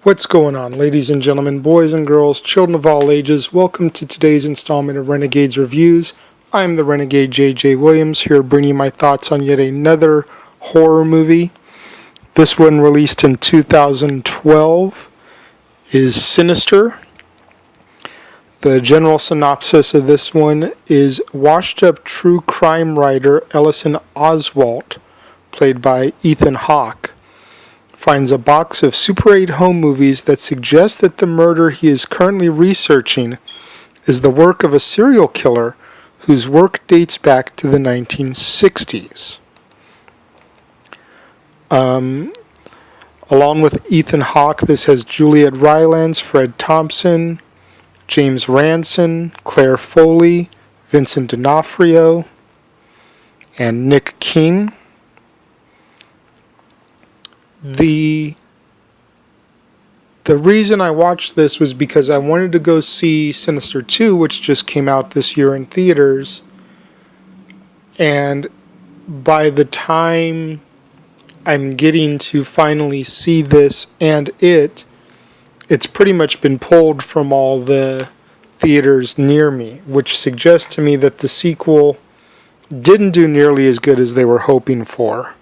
What's going on, ladies and gentlemen, boys and girls, children of all ages? Welcome to today's installment of Renegades Reviews. I'm the Renegade J.J. Williams, here bringing my thoughts on yet another horror movie. This one, released in 2012, is Sinister. The general synopsis of this one is washed-up true crime writer Ellison Oswalt, played by Ethan Hawke, finds a box of Super 8 home movies that suggest that the murder he is currently researching is the work of a serial killer whose work dates back to the 1960s. Along with Ethan Hawke, this has Juliet Rylance, Fred Thompson, James Ranson, Claire Foley, Vincent D'Onofrio, and Nick King. The reason I watched this was because I wanted to go see Sinister 2, which just came out this year in theaters. And by the time I'm getting to finally see this and it's pretty much been pulled from all the theaters near me, which suggests to me that the sequel didn't do nearly as good as they were hoping for.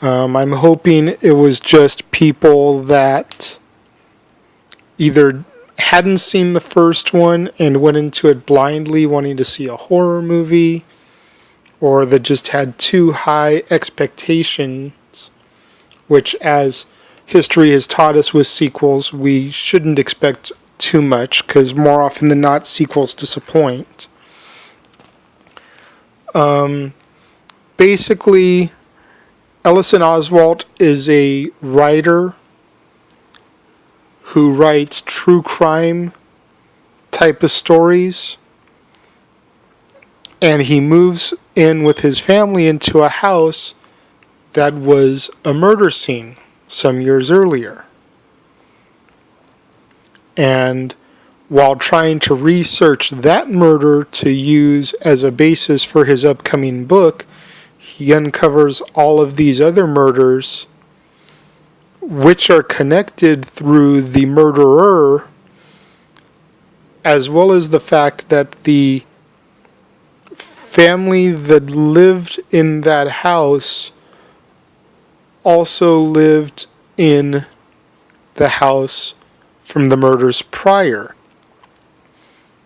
I'm hoping it was just people that either hadn't seen the first one and went into it blindly wanting to see a horror movie, or that just had too high expectations, which, as history has taught us with sequels, we shouldn't expect too much, because more often than not, sequels disappoint. Basically, Ellison Oswalt is a writer who writes true crime type of stories, and he moves in with his family into a house that was a murder scene some years earlier. And while trying to research that murder to use as a basis for his upcoming book, he uncovers all of these other murders, which are connected through the murderer, as well as the fact that the family that lived in that house also lived in the house from the murders prior.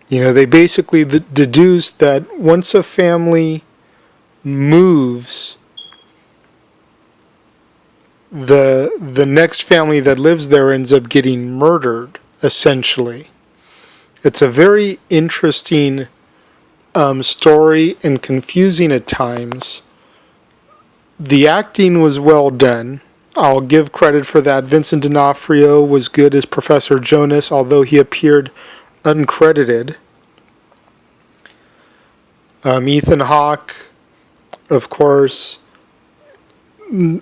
They basically deduced that once a family moves, the next family that lives there ends up getting murdered, essentially. It's a very interesting story, and confusing at times. The acting was well done. I'll give credit for that. Vincent D'Onofrio was good as Professor Jonas, although he appeared uncredited. Ethan Hawke, of course,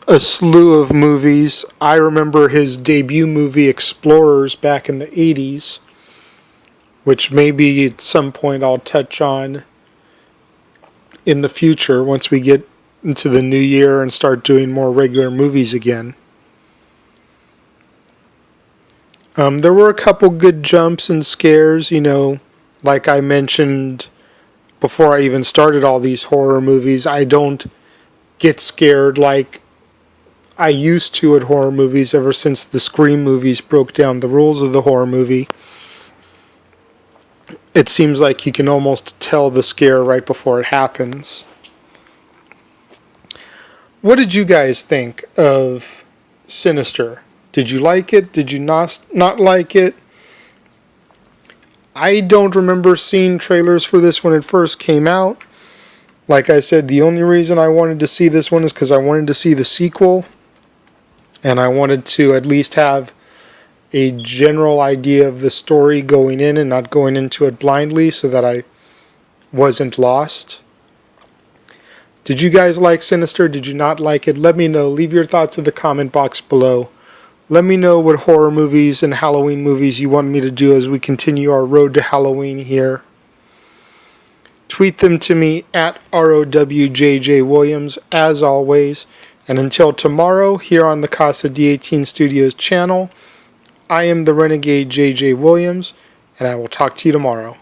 a slew of movies. I remember his debut movie, Explorers, back in the 80s, which maybe at some point I'll touch on in the future once we get into the new year and start doing more regular movies again. There were a couple good jumps and scares, like I mentioned before I even started all these horror movies. I don't get scared like I used to at horror movies ever since the Scream movies broke down the rules of the horror movie. It seems like you can almost tell the scare right before it happens. What did you guys think of Sinister? Did you like it? Did you not like it? I don't remember seeing trailers for this when it first came out. Like I said, the only reason I wanted to see this one is because I wanted to see the sequel, and I wanted to at least have a general idea of the story going in and not going into it blindly so that I wasn't lost. Did you guys like Sinister? Did you not like it? Let me know. Leave your thoughts in the comment box below. Let me know what horror movies and Halloween movies you want me to do as we continue our road to Halloween here. Tweet them to me at ROWJJ Williams, as always. And until tomorrow, here on the Casa D18 Studios channel, I am the Renegade JJ Williams, and I will talk to you tomorrow.